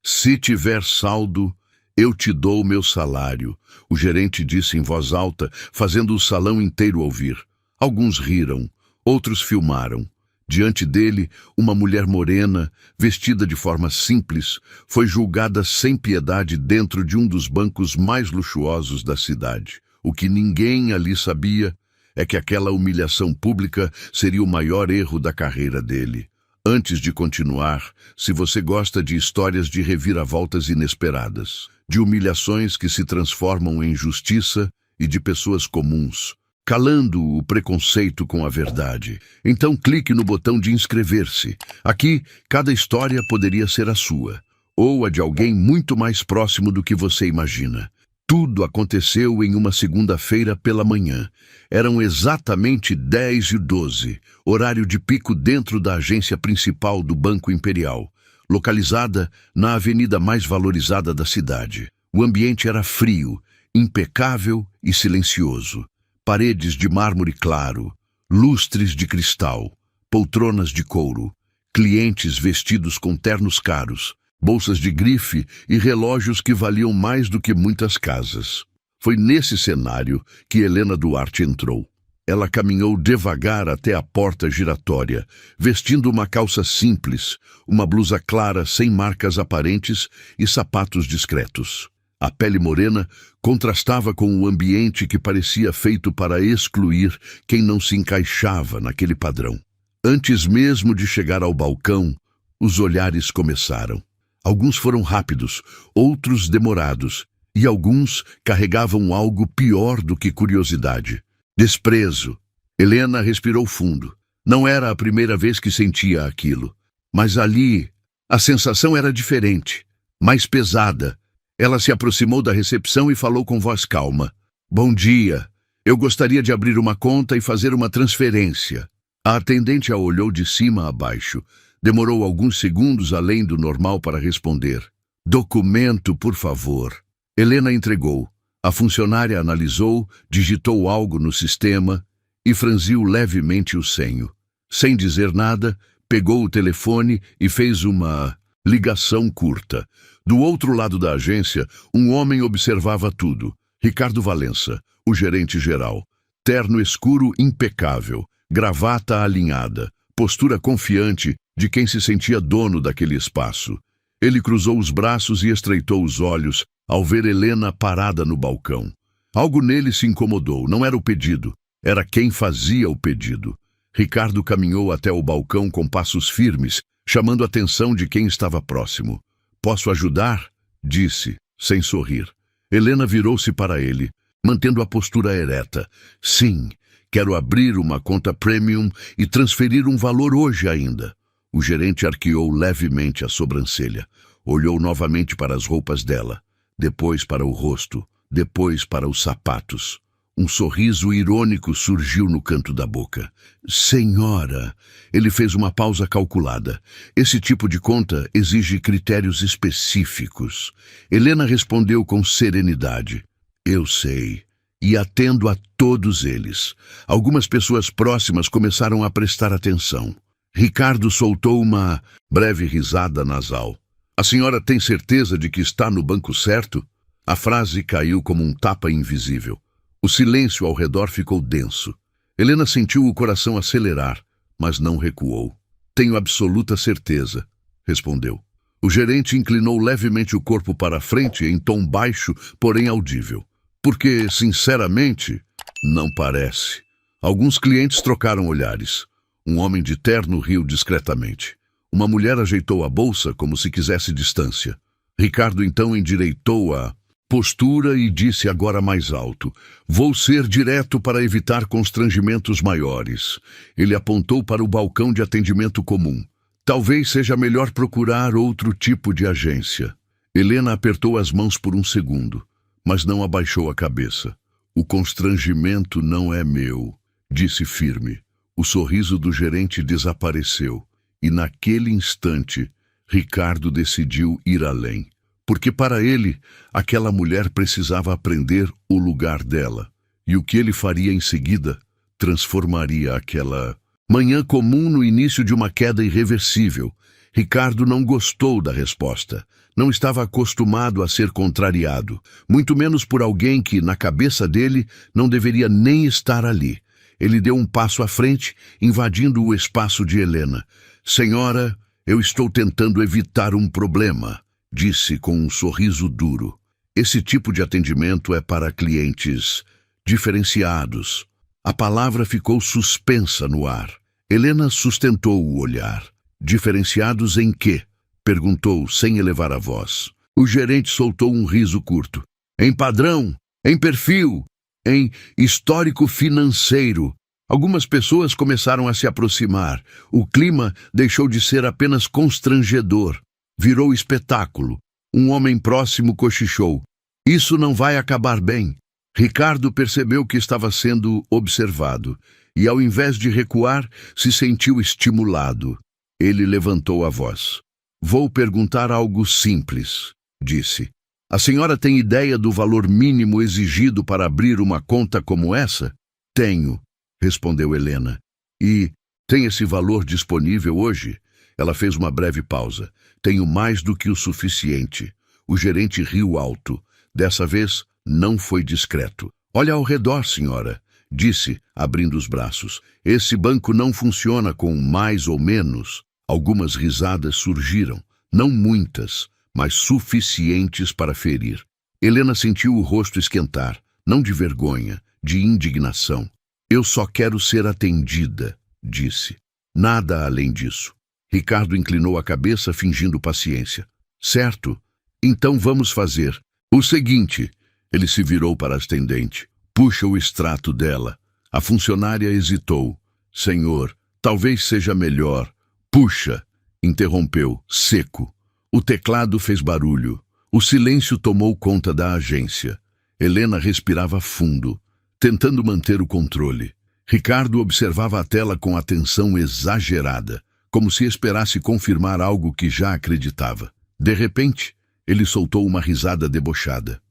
Se tiver saldo, eu te dou meu salário, o gerente disse em voz alta, fazendo o salão inteiro ouvir. Alguns riram, outros filmaram. Diante dele, uma mulher morena, vestida de forma simples, foi julgada sem piedade dentro de um dos bancos mais luxuosos da cidade. O que ninguém ali sabia é que aquela humilhação pública seria o maior erro da carreira dele. Antes de continuar, se você gosta de histórias de reviravoltas inesperadas, de humilhações que se transformam em justiça e de pessoas comuns, calando o preconceito com a verdade, então clique no botão de inscrever-se. Aqui, cada história poderia ser a sua, ou a de alguém muito mais próximo do que você imagina. Tudo aconteceu em uma segunda-feira pela manhã. Eram exatamente 10h12, horário de pico dentro da agência principal do Banco Imperial, localizada na avenida mais valorizada da cidade. O ambiente era frio, impecável e silencioso. Paredes de mármore claro, lustres de cristal, poltronas de couro, clientes vestidos com ternos caros, bolsas de grife e relógios que valiam mais do que muitas casas. Foi nesse cenário que Helena Duarte entrou. Ela caminhou devagar até a porta giratória, vestindo uma calça simples, uma blusa clara sem marcas aparentes e sapatos discretos. A pele morena contrastava com o ambiente que parecia feito para excluir quem não se encaixava naquele padrão. Antes mesmo de chegar ao balcão, os olhares começaram. Alguns foram rápidos, outros demorados, e alguns carregavam algo pior do que curiosidade. Desprezo. Helena respirou fundo. Não era a primeira vez que sentia aquilo. Mas ali, a sensação era diferente, mais pesada. Ela se aproximou da recepção e falou com voz calma. Bom dia. Eu gostaria de abrir uma conta e fazer uma transferência. A atendente a olhou de cima a baixo. Demorou alguns segundos além do normal para responder. Documento, por favor. Helena entregou. A funcionária analisou, digitou algo no sistema e franziu levemente o senho. Sem dizer nada, pegou o telefone e fez uma ligação curta. Do outro lado da agência, um homem observava tudo. Ricardo Valença, o gerente-geral. Terno escuro impecável, gravata alinhada, postura confiante de quem se sentia dono daquele espaço. Ele cruzou os braços e estreitou os olhos ao ver Helena parada no balcão. Algo nele se incomodou, não era o pedido, era quem fazia o pedido. Ricardo caminhou até o balcão com passos firmes, chamando a atenção de quem estava próximo. Posso ajudar? Disse, sem sorrir. Helena virou-se para ele, mantendo a postura ereta. Sim, quero abrir uma conta premium e transferir um valor hoje ainda. O gerente arqueou levemente a sobrancelha. Olhou novamente para as roupas dela, depois para o rosto, depois para os sapatos. Um sorriso irônico surgiu no canto da boca. Senhora, ele fez uma pausa calculada. Esse tipo de conta exige critérios específicos. Helena respondeu com serenidade. Eu sei. E atendo a todos eles. Algumas pessoas próximas começaram a prestar atenção. Ricardo soltou uma breve risada nasal. A senhora tem certeza de que está no banco certo? A frase caiu como um tapa invisível. O silêncio ao redor ficou denso. Helena sentiu o coração acelerar, mas não recuou. Tenho absoluta certeza, respondeu. O gerente inclinou levemente o corpo para a frente em tom baixo, porém audível. Porque, sinceramente, não parece. Alguns clientes trocaram olhares. Um homem de terno riu discretamente. Uma mulher ajeitou a bolsa como se quisesse distância. Ricardo então endireitou a postura e disse agora mais alto. Vou ser direto para evitar constrangimentos maiores. Ele apontou para o balcão de atendimento comum. Talvez seja melhor procurar outro tipo de agência. Helena apertou as mãos por um segundo, mas não abaixou a cabeça. O constrangimento não é meu, disse firme. O sorriso do gerente desapareceu, e naquele instante, Ricardo decidiu ir além. Porque para ele, aquela mulher precisava aprender o lugar dela. E o que ele faria em seguida transformaria aquela manhã comum no início de uma queda irreversível. Ricardo não gostou da resposta. Não estava acostumado a ser contrariado, muito menos por alguém que, na cabeça dele, não deveria nem estar ali. Ele deu um passo à frente, invadindo o espaço de Helena. Senhora, eu estou tentando evitar um problema, disse com um sorriso duro. Esse tipo de atendimento é para clientes diferenciados. A palavra ficou suspensa no ar. Helena sustentou o olhar. Diferenciados em quê? Perguntou sem elevar a voz. O gerente soltou um riso curto. Em padrão, em perfil, em histórico financeiro. Algumas pessoas começaram a se aproximar. O clima deixou de ser apenas constrangedor. Virou espetáculo. Um homem próximo cochichou. Isso não vai acabar bem. Ricardo percebeu que estava sendo observado e, ao invés de recuar, se sentiu estimulado. Ele levantou a voz. Vou perguntar algo simples, disse. A senhora tem ideia do valor mínimo exigido para abrir uma conta como essa? Tenho, respondeu Helena. E tem esse valor disponível hoje? Ela fez uma breve pausa. Tenho mais do que o suficiente. O gerente riu alto. Dessa vez, não foi discreto. Olha ao redor, senhora, disse, abrindo os braços. Esse banco não funciona com mais ou menos. Algumas risadas surgiram, não muitas, mas suficientes para ferir. Helena sentiu o rosto esquentar, não de vergonha, de indignação. Eu só quero ser atendida, disse. Nada além disso. Ricardo inclinou a cabeça, fingindo paciência. Certo, então vamos fazer o seguinte. Ele se virou para a atendente. Puxa o extrato dela. A funcionária hesitou. Senhor, talvez seja melhor. Puxa, interrompeu, seco. O teclado fez barulho. O silêncio tomou conta da agência. Helena respirava fundo, tentando manter o controle. Ricardo observava a tela com atenção exagerada, como se esperasse confirmar algo que já acreditava. De repente, ele soltou uma risada debochada.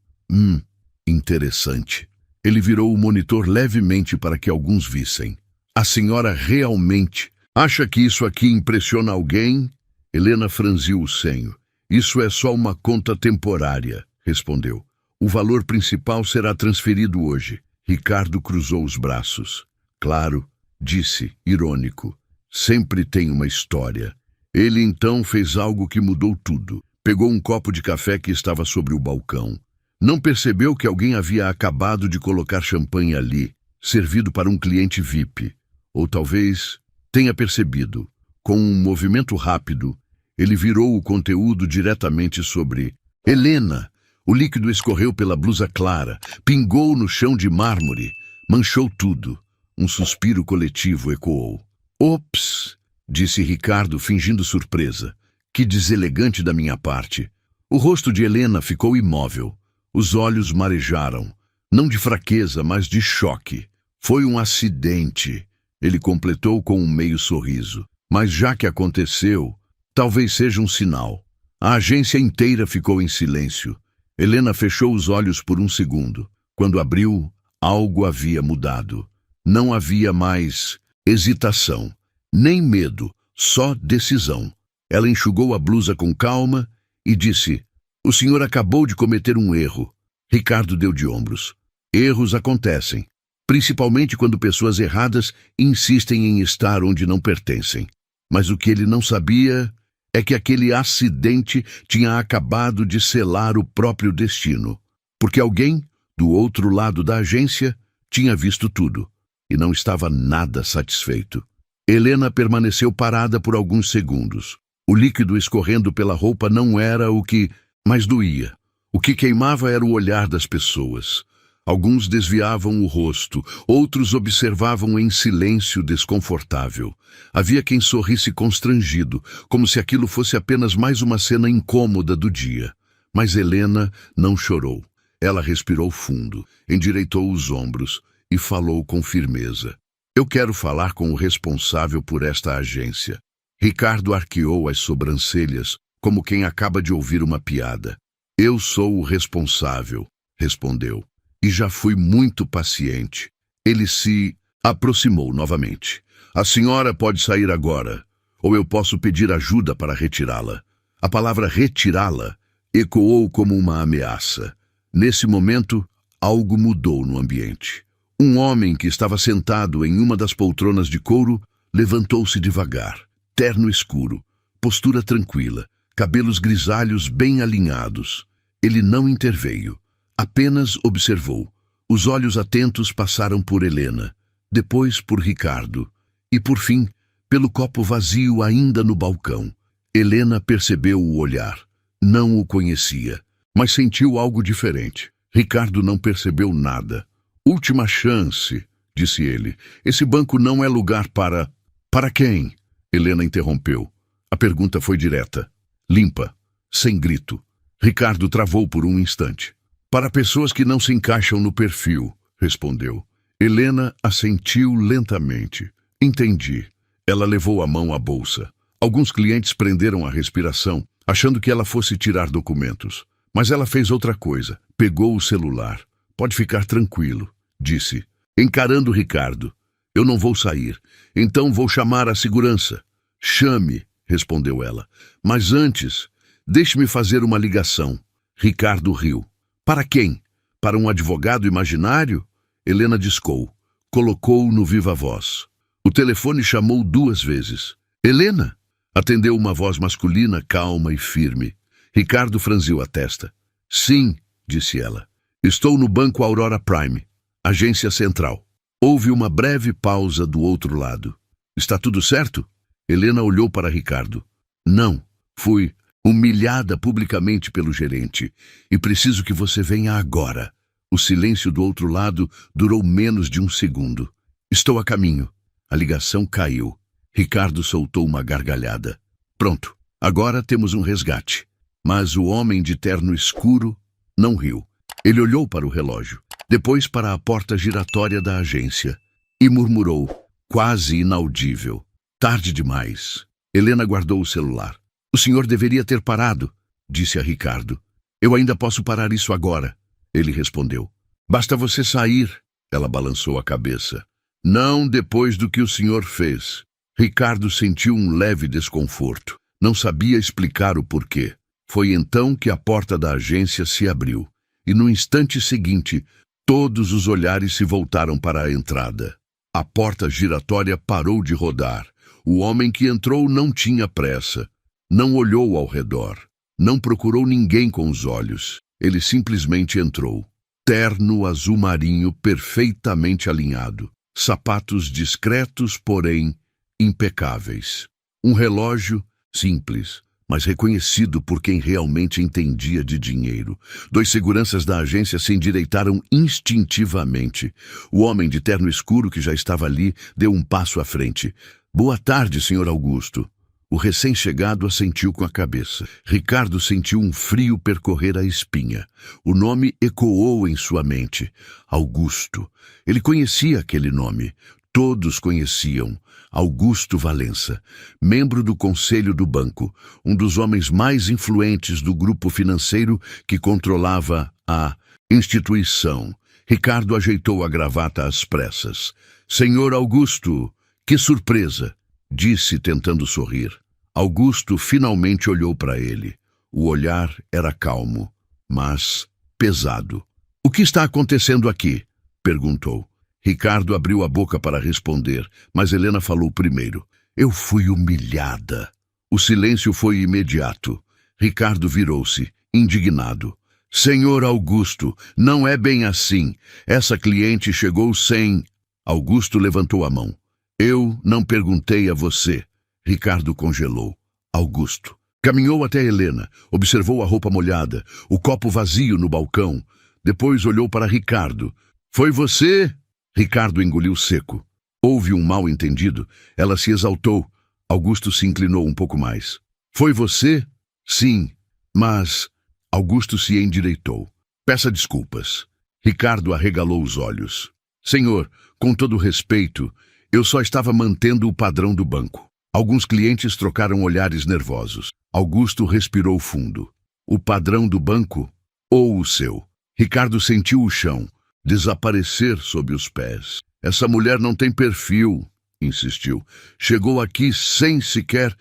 Interessante. Ele virou o monitor levemente para que alguns vissem. A senhora realmente acha que isso aqui impressiona alguém? Helena franziu o senho. Isso é só uma conta temporária, respondeu. O valor principal será transferido hoje. Ricardo cruzou os braços. Claro, disse, irônico. Sempre tem uma história. Ele então fez algo que mudou tudo. Pegou um copo de café que estava sobre o balcão. Não percebeu que alguém havia acabado de colocar champanhe ali, servido para um cliente VIP. Ou talvez tenha percebido. Com um movimento rápido, ele virou o conteúdo diretamente sobre Helena. O líquido escorreu pela blusa clara, pingou no chão de mármore, manchou tudo. Um suspiro coletivo ecoou. Ops, disse Ricardo, fingindo surpresa. Que deselegante da minha parte. O rosto de Helena ficou imóvel. Os olhos marejaram. Não de fraqueza, mas de choque. Foi um acidente. Ele completou com um meio sorriso. Mas já que aconteceu, talvez seja um sinal. A agência inteira ficou em silêncio. Helena fechou os olhos por um segundo. Quando abriu, algo havia mudado. Não havia mais hesitação, nem medo, só decisão. Ela enxugou a blusa com calma e disse, o senhor acabou de cometer um erro. Ricardo deu de ombros. Erros acontecem, principalmente quando pessoas erradas insistem em estar onde não pertencem. Mas o que ele não sabia é que aquele acidente tinha acabado de selar o próprio destino. Porque alguém, do outro lado da agência, tinha visto tudo e não estava nada satisfeito. Helena permaneceu parada por alguns segundos. O líquido escorrendo pela roupa não era o que mais doía. O que queimava era o olhar das pessoas. Alguns desviavam o rosto, outros observavam em silêncio desconfortável. Havia quem sorrisse constrangido, como se aquilo fosse apenas mais uma cena incômoda do dia. Mas Helena não chorou. Ela respirou fundo, endireitou os ombros e falou com firmeza. Eu quero falar com o responsável por esta agência. Ricardo arqueou as sobrancelhas, como quem acaba de ouvir uma piada. Eu sou o responsável, respondeu. E já fui muito paciente. Ele se aproximou novamente. A senhora pode sair agora. ou eu posso pedir ajuda para retirá-la. A palavra retirá-la ecoou como uma ameaça. Nesse momento, algo mudou no ambiente. Um homem que estava sentado em uma das poltronas de couro levantou-se devagar, terno escuro, postura tranquila, cabelos grisalhos bem alinhados. Ele não interveio, apenas observou. Os olhos atentos passaram por Helena, depois por Ricardo e, por fim, pelo copo vazio ainda no balcão. Helena percebeu o olhar. Não o conhecia, mas sentiu algo diferente. Ricardo não percebeu nada. Última chance, disse ele. Esse banco não é lugar para... Para quem? Helena interrompeu. A pergunta foi direta, limpa, sem grito. Ricardo travou por um instante. Para pessoas que não se encaixam no perfil, respondeu. Helena assentiu lentamente. Entendi. Ela levou a mão à bolsa. Alguns clientes prenderam a respiração, achando que ela fosse tirar documentos. Mas ela fez outra coisa. Pegou o celular. Pode ficar tranquilo, disse, encarando Ricardo. Eu não vou sair, então vou chamar a segurança. Chame, respondeu ela. Mas antes, deixe-me fazer uma ligação. Ricardo riu. Para quem? Para um advogado imaginário? Helena discou. Colocou no viva-voz. O telefone chamou 2 vezes. Helena? Atendeu uma voz masculina, calma e firme. Ricardo franziu a testa. Sim, disse ela. Estou no Banco Aurora Prime, agência central. Houve uma breve pausa do outro lado. Está tudo certo? Helena olhou para Ricardo. Não, fui humilhada publicamente pelo gerente e preciso que você venha agora. O silêncio do outro lado durou menos de 1 segundo. Estou a caminho. A ligação caiu. Ricardo soltou uma gargalhada. Pronto, agora temos um resgate. Mas o homem de terno escuro não riu. Ele olhou para o relógio, depois para a porta giratória da agência e murmurou, quase inaudível. Tarde demais. Helena guardou o celular. O senhor deveria ter parado, disse a Ricardo. Eu ainda posso parar isso agora, ele respondeu. Basta você sair. Ela balançou a cabeça. Não depois do que o senhor fez. Ricardo sentiu um leve desconforto. Não sabia explicar o porquê. Foi então que a porta da agência se abriu. E no instante seguinte, todos os olhares se voltaram para a entrada. A porta giratória parou de rodar. O homem que entrou não tinha pressa. Não olhou ao redor. Não procurou ninguém com os olhos. Ele simplesmente entrou. Terno azul marinho perfeitamente alinhado. Sapatos discretos, porém impecáveis. Um relógio simples, mas reconhecido por quem realmente entendia de dinheiro. 2 seguranças da agência se endireitaram instintivamente. O homem de terno escuro que já estava ali deu um passo à frente. Boa tarde, senhor Augusto. O recém-chegado assentiu com a cabeça. Ricardo sentiu um frio percorrer a espinha. O nome ecoou em sua mente. Augusto. Ele conhecia aquele nome. Todos conheciam. Augusto Valença, membro do conselho do banco, um dos homens mais influentes do grupo financeiro que controlava a instituição. Ricardo ajeitou a gravata às pressas. Senhor Augusto, que surpresa, disse tentando sorrir. Augusto finalmente olhou para ele. O olhar era calmo, mas pesado. O que está acontecendo aqui? Perguntou. Ricardo abriu a boca para responder, mas Helena falou primeiro. Eu fui humilhada. O silêncio foi imediato. Ricardo virou-se, indignado. Senhor Augusto, não é bem assim. Essa cliente chegou sem... Augusto levantou a mão. Eu não perguntei a você. Ricardo congelou. Augusto. Caminhou até Helena, observou a roupa molhada, o copo vazio no balcão. Depois olhou para Ricardo. Foi você? Ricardo engoliu seco. Houve um mal-entendido. Ela se exaltou. Augusto se inclinou um pouco mais. Foi você? Sim, mas... Augusto se endireitou. Peça desculpas. Ricardo arregalou os olhos. Senhor, com todo respeito, eu só estava mantendo o padrão do banco. Alguns clientes trocaram olhares nervosos. Augusto respirou fundo. O padrão do banco ou o seu? Ricardo sentiu o chão desaparecer sob os pés. Essa mulher não tem perfil. insistiu. Chegou aqui sem sequer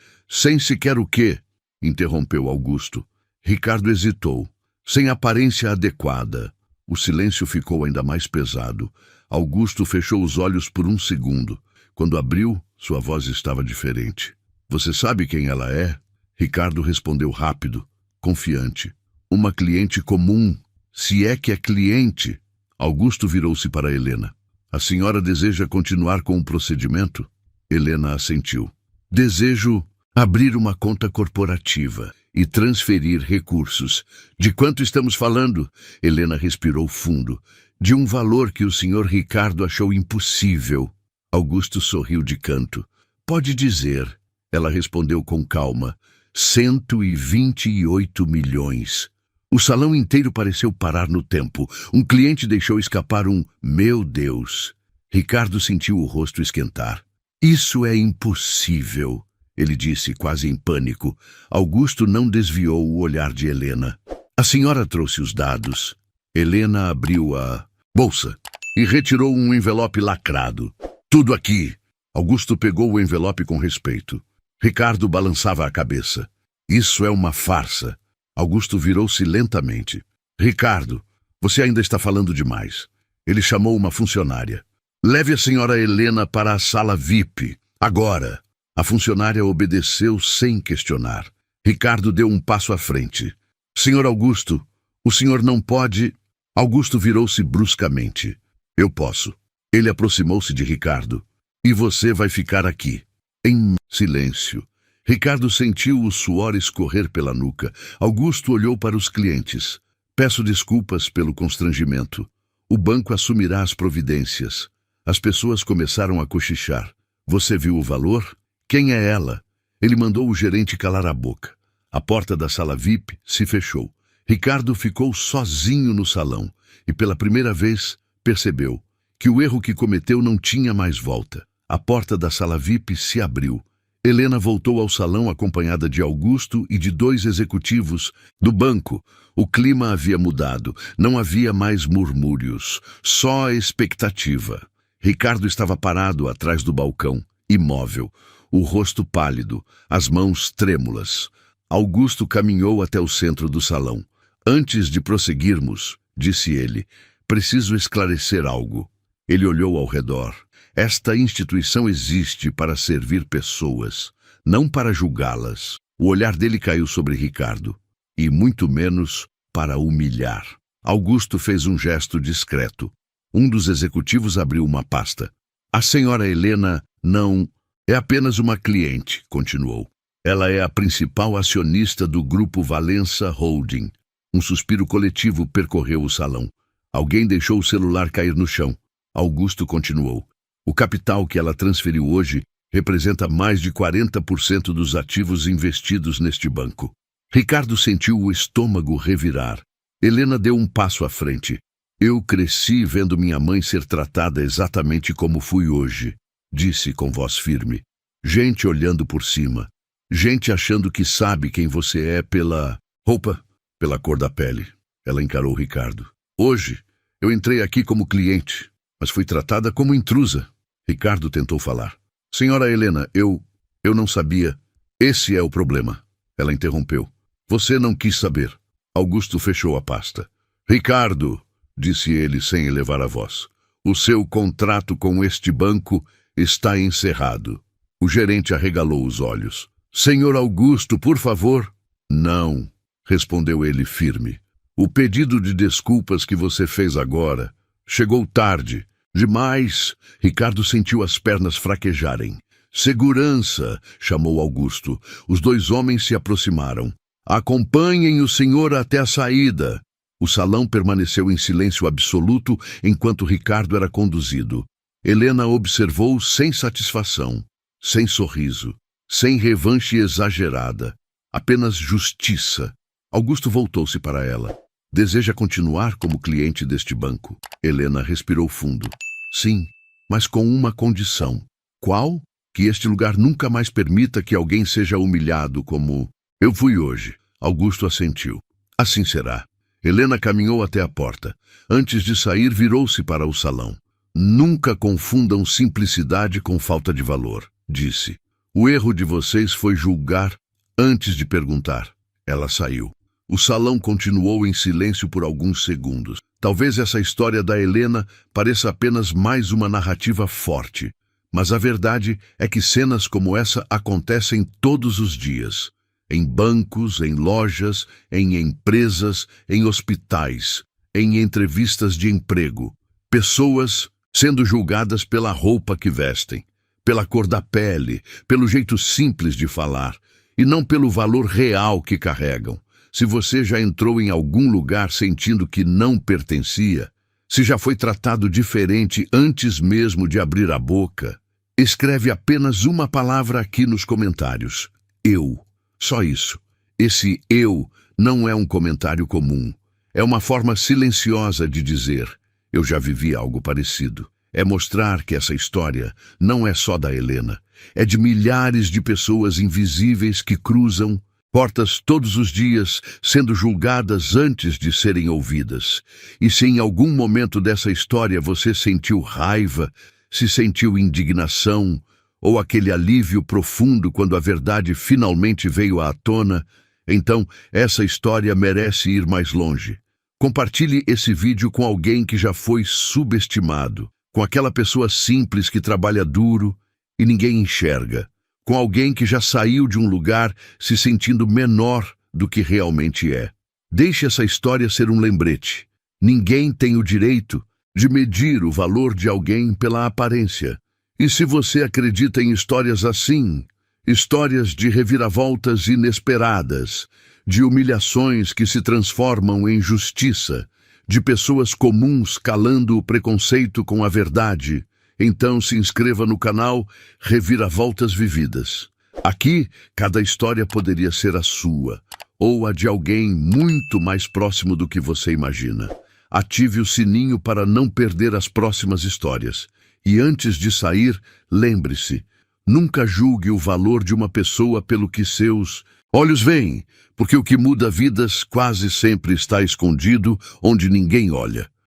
o quê? Interrompeu Augusto. Ricardo hesitou, sem aparência adequada. O silêncio ficou ainda mais pesado. Augusto fechou os olhos por um segundo. Quando abriu, sua voz estava diferente. Você sabe quem ela é? Ricardo respondeu rápido, confiante. Uma cliente comum, se é que é cliente. Augusto virou-se para Helena. A senhora deseja continuar com o procedimento? Helena assentiu. Desejo abrir uma conta corporativa e transferir recursos. De quanto estamos falando? Helena respirou fundo. De um valor que o senhor Ricardo achou impossível. Augusto sorriu de canto. Pode dizer, ela respondeu com calma. 128 milhões. O salão inteiro pareceu parar no tempo. Um cliente deixou escapar um "meu Deus". Ricardo sentiu o rosto esquentar. Isso é impossível, ele disse quase em pânico. Augusto não desviou o olhar de Helena. A senhora trouxe os dados. Helena abriu a bolsa e retirou um envelope lacrado. Tudo aqui. Augusto pegou o envelope com respeito. Ricardo balançava a cabeça. Isso é uma farsa. Augusto virou-se lentamente. Ricardo, você ainda está falando demais. Ele chamou uma funcionária. Leve a senhora Helena para a sala VIP. Agora. A funcionária obedeceu sem questionar. Ricardo deu um passo à frente. Senhor Augusto, o senhor não pode... Augusto virou-se bruscamente. Eu posso. Ele aproximou-se de Ricardo. E você vai ficar aqui. Em silêncio. Ricardo sentiu o suor escorrer pela nuca. Augusto olhou para os clientes. Peço desculpas pelo constrangimento. O banco assumirá as providências. As pessoas começaram a cochichar. Você viu o valor? Quem é ela? Ele mandou o gerente calar a boca. A porta da sala VIP se fechou. Ricardo ficou sozinho no salão e pela primeira vez percebeu que o erro que cometeu não tinha mais volta. A porta da sala VIP se abriu. Helena voltou ao salão acompanhada de Augusto e de 2 executivos do banco. O clima havia mudado. Não havia mais murmúrios, só expectativa. Ricardo estava parado atrás do balcão, imóvel, o rosto pálido, as mãos trêmulas. Augusto caminhou até o centro do salão. Antes de prosseguirmos, disse ele, preciso esclarecer algo. Ele olhou ao redor. Esta instituição existe para servir pessoas, não para julgá-las. O olhar dele caiu sobre Ricardo, e muito menos para humilhar. Augusto fez um gesto discreto. Um dos executivos abriu uma pasta. A senhora Helena não é apenas uma cliente, continuou. Ela é a principal acionista do Grupo Valença Holding. Um suspiro coletivo percorreu o salão. Alguém deixou o celular cair no chão. Augusto continuou. O capital que ela transferiu hoje representa mais de 40% dos ativos investidos neste banco. Ricardo sentiu o estômago revirar. Helena deu um passo à frente. Eu cresci vendo minha mãe ser tratada exatamente como fui hoje, disse com voz firme. Gente olhando por cima. Gente achando que sabe quem você é pela roupa, pela cor da pele. Ela encarou Ricardo. Hoje, eu entrei aqui como cliente, mas fui tratada como intrusa. Ricardo tentou falar. Senhora Helena, eu não sabia. Esse é o problema. Ela interrompeu. Você não quis saber. Augusto fechou a pasta. Ricardo, disse ele sem elevar a voz, o seu contrato com este banco está encerrado. O gerente arregalou os olhos. Senhor Augusto, por favor. Não, respondeu ele firme. O pedido de desculpas que você fez agora chegou tarde. Demais. Ricardo sentiu as pernas fraquejarem. Segurança, chamou Augusto. Os 2 homens se aproximaram. Acompanhem o senhor até a saída. O salão permaneceu em silêncio absoluto enquanto Ricardo era conduzido. Helena observou sem satisfação, sem sorriso, sem revanche exagerada, apenas justiça. Augusto voltou-se para ela. Deseja continuar como cliente deste banco? Helena respirou fundo. Sim, mas com uma condição. Qual? Que este lugar nunca mais permita que alguém seja humilhado como eu fui hoje. Augusto assentiu. Assim será. Helena caminhou até a porta. Antes de sair, virou-se para o salão. Nunca confundam simplicidade com falta de valor, disse. O erro de vocês foi julgar antes de perguntar. Ela saiu. O salão continuou em silêncio por alguns segundos. Talvez essa história da Helena pareça apenas mais uma narrativa forte, mas a verdade é que cenas como essa acontecem todos os dias. Em bancos, em lojas, em empresas, em hospitais, em entrevistas de emprego. Pessoas sendo julgadas pela roupa que vestem, pela cor da pele, pelo jeito simples de falar, e não pelo valor real que carregam. Se você já entrou em algum lugar sentindo que não pertencia, se já foi tratado diferente antes mesmo de abrir a boca, escreve apenas uma palavra aqui nos comentários. Eu. Só isso. Esse eu não é um comentário comum. É uma forma silenciosa de dizer: eu já vivi algo parecido. É mostrar que essa história não é só da Helena. É de milhares de pessoas invisíveis que cruzam portas todos os dias, sendo julgadas antes de serem ouvidas. E se em algum momento dessa história você sentiu raiva, se sentiu indignação, ou aquele alívio profundo quando a verdade finalmente veio à tona, então essa história merece ir mais longe. Compartilhe esse vídeo com alguém que já foi subestimado, com aquela pessoa simples que trabalha duro e ninguém enxerga, com alguém que já saiu de um lugar se sentindo menor do que realmente é. Deixe essa história ser um lembrete. Ninguém tem o direito de medir o valor de alguém pela aparência. E se você acredita em histórias assim, histórias de reviravoltas inesperadas, de humilhações que se transformam em justiça, de pessoas comuns calando o preconceito com a verdade, então se inscreva no canal Reviravoltas Vividas. Aqui, cada história poderia ser a sua, ou a de alguém muito mais próximo do que você imagina. Ative o sininho para não perder as próximas histórias. E antes de sair, lembre-se, nunca julgue o valor de uma pessoa pelo que seus olhos veem, porque o que muda vidas quase sempre está escondido onde ninguém olha.